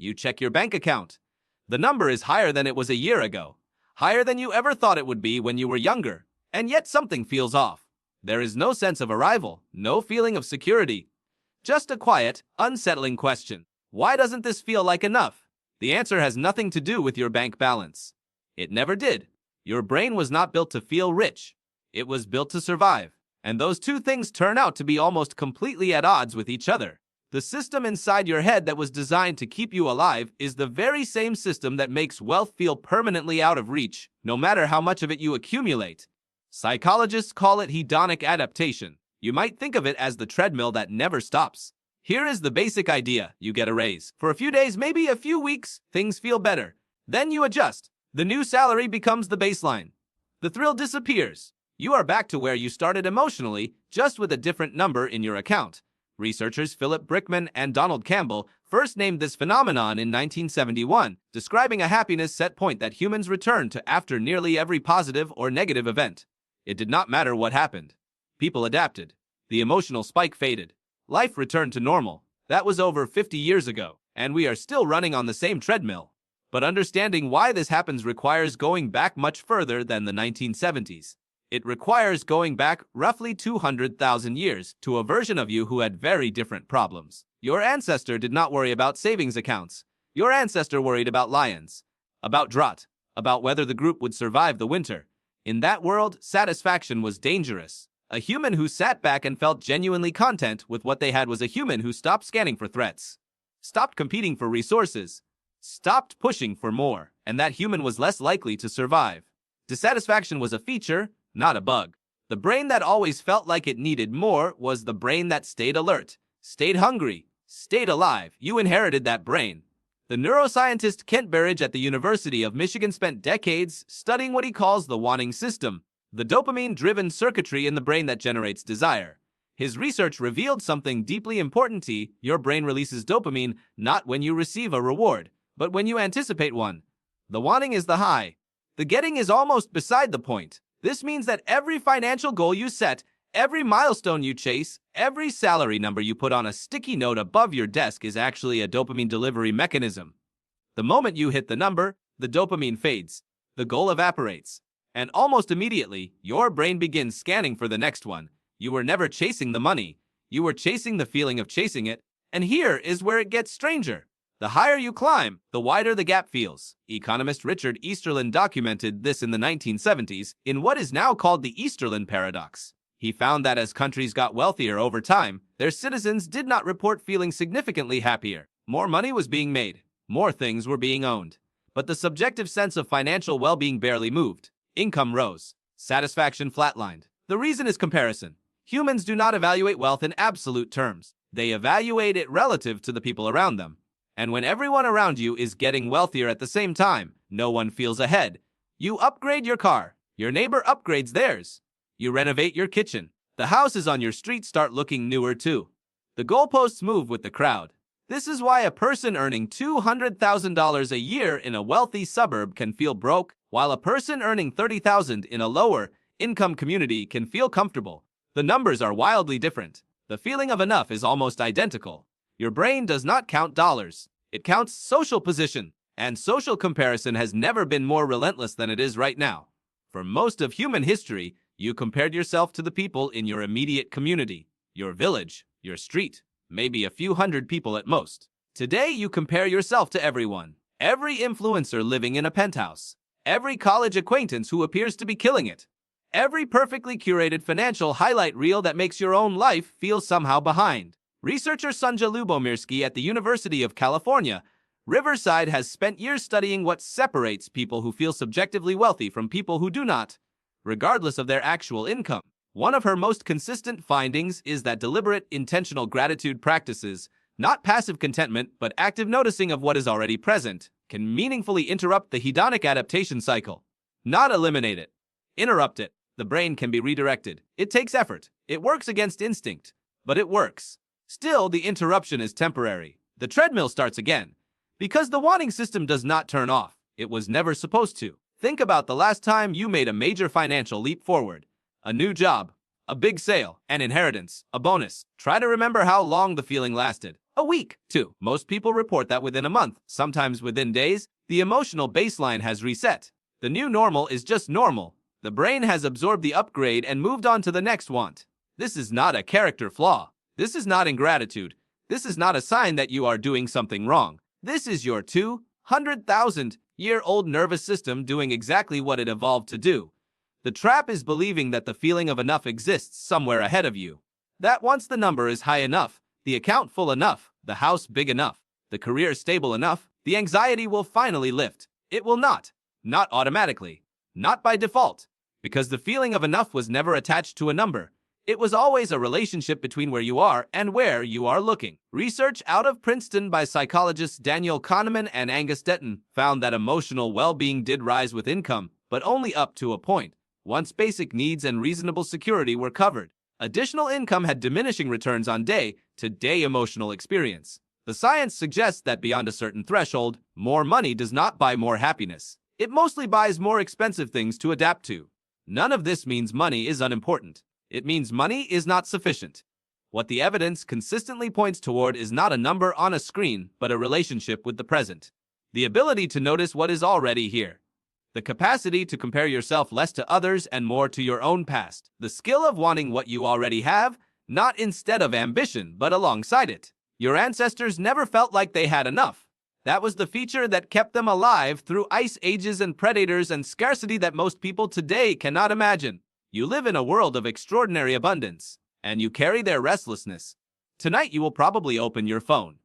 You check your bank account. The number is higher than it was a year ago, higher than you ever thought it would be when you were younger, and yet something feels off. There is no sense of arrival, no feeling of security. Just a quiet, unsettling question. Why doesn't this feel like enough? The answer has nothing to do with your bank balance. It never did. Your brain was not built to feel rich. It was built to survive. And those two things turn out to be almost completely at odds with each other. The system inside your head that was designed to keep you alive is the very same system that makes wealth feel permanently out of reach, no matter how much of it you accumulate. Psychologists call it hedonic adaptation. You might think of it as the treadmill that never stops. Here is the basic idea. You get a raise. For a few days, maybe a few weeks, things feel better. Then you adjust. The new salary becomes the baseline. The thrill disappears. You are back to where you started emotionally, just with a different number in your account. Researchers Philip Brickman and Donald Campbell first named this phenomenon in 1971, describing a happiness set point that humans return to after nearly every positive or negative event. It did not matter what happened. People adapted. The emotional spike faded. Life returned to normal. That was over 50 years ago, and we are still running on the same treadmill. But understanding why this happens requires going back much further than the 1970s. It requires going back roughly 200,000 years to a version of you who had very different problems. Your ancestor did not worry about savings accounts. Your ancestor worried about lions, about drought, about whether the group would survive the winter. In that world, satisfaction was dangerous. A human who sat back and felt genuinely content with what they had was a human who stopped scanning for threats, stopped competing for resources, stopped pushing for more, and that human was less likely to survive. Dissatisfaction was a feature, not a bug. The brain that always felt like it needed more was the brain that stayed alert, stayed hungry, stayed alive. You inherited that brain. The neuroscientist Kent Berridge at the University of Michigan spent decades studying what he calls the wanting system, the dopamine-driven circuitry in the brain that generates desire. His research revealed something deeply important. Your brain releases dopamine not when you receive a reward, but when you anticipate one. The wanting is the high. The getting is almost beside the point. This means that every financial goal you set, every milestone you chase, every salary number you put on a sticky note above your desk is actually a dopamine delivery mechanism. The moment you hit the number, the dopamine fades, the goal evaporates, and almost immediately, your brain begins scanning for the next one. You were never chasing the money. You were chasing the feeling of chasing it, and here is where it gets stranger. The higher you climb, the wider the gap feels. Economist Richard Easterlin documented this in the 1970s in what is now called the Easterlin paradox. He found that as countries got wealthier over time, their citizens did not report feeling significantly happier. More money was being made. More things were being owned. But the subjective sense of financial well-being barely moved. Income rose. Satisfaction flatlined. The reason is comparison. Humans do not evaluate wealth in absolute terms. They evaluate it relative to the people around them. And when everyone around you is getting wealthier at the same time, no one feels ahead. You upgrade your car. Your neighbor upgrades theirs. You renovate your kitchen. The houses on your street start looking newer too. The goalposts move with the crowd. This is why a person earning $200,000 a year in a wealthy suburb can feel broke, while a person earning $30,000 in a lower income community can feel comfortable. The numbers are wildly different. The feeling of enough is almost identical. Your brain does not count dollars. It counts social position, and social comparison has never been more relentless than it is right now. For most of human history, you compared yourself to the people in your immediate community, your village, your street, maybe a few hundred people at most. Today, you compare yourself to everyone. Every influencer living in a penthouse. Every college acquaintance who appears to be killing it. Every perfectly curated financial highlight reel that makes your own life feel somehow behind. Researcher Sonja Lubomirsky at the University of California, Riverside has spent years studying what separates people who feel subjectively wealthy from people who do not, regardless of their actual income. One of her most consistent findings is that deliberate, intentional gratitude practices, not passive contentment but active noticing of what is already present, can meaningfully interrupt the hedonic adaptation cycle. Not eliminate it. Interrupt it. The brain can be redirected. It takes effort. It works against instinct, but it works. Still, the interruption is temporary. The treadmill starts again. Because the wanting system does not turn off. It was never supposed to. Think about the last time you made a major financial leap forward. A new job, a big sale, an inheritance, a bonus. Try to remember how long the feeling lasted. A week. 2. Most people report that within a month, sometimes within days, the emotional baseline has reset. The new normal is just normal. The brain has absorbed the upgrade and moved on to the next want. This is not a character flaw. This is not ingratitude. This is not a sign that you are doing something wrong. This is your 200,000-year-old nervous system doing exactly what it evolved to do. The trap is believing that the feeling of enough exists somewhere ahead of you. That once the number is high enough, the account full enough, the house big enough, the career stable enough, the anxiety will finally lift. It will not. Not automatically. Not by default. Because the feeling of enough was never attached to a number. It was always a relationship between where you are and where you are looking. Research out of Princeton by psychologists Daniel Kahneman and Angus Deaton found that emotional well-being did rise with income, but only up to a point. Once basic needs and reasonable security were covered, additional income had diminishing returns on day-to-day emotional experience. The science suggests that beyond a certain threshold, more money does not buy more happiness. It mostly buys more expensive things to adapt to. None of this means money is unimportant. It means money is not sufficient. What the evidence consistently points toward is not a number on a screen, but a relationship with the present. The ability to notice what is already here. The capacity to compare yourself less to others and more to your own past. The skill of wanting what you already have, not instead of ambition, but alongside it. Your ancestors never felt like they had enough. That was the feature that kept them alive through ice ages and predators and scarcity that most people today cannot imagine. You live in a world of extraordinary abundance, and you carry their restlessness. Tonight you will probably open your phone.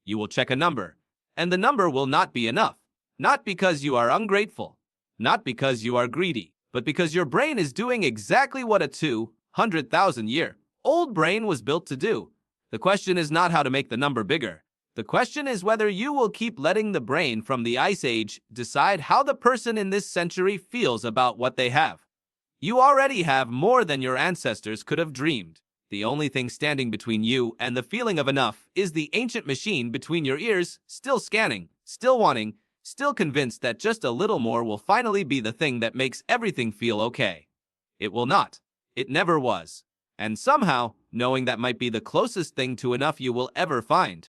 You will check a number, and the number will not be enough. Not because you are ungrateful, not because you are greedy, but because your brain is doing exactly what a 200,000-year-old brain was built to do. The question is not how to make the number bigger. The question is whether you will keep letting the brain from the Ice Age decide how the person in this century feels about what they have. You already have more than your ancestors could have dreamed. The only thing standing between you and the feeling of enough is the ancient machine between your ears, still scanning, still wanting, still convinced that just a little more will finally be the thing that makes everything feel okay. It will not. It never was. And somehow, knowing that might be the closest thing to enough you will ever find.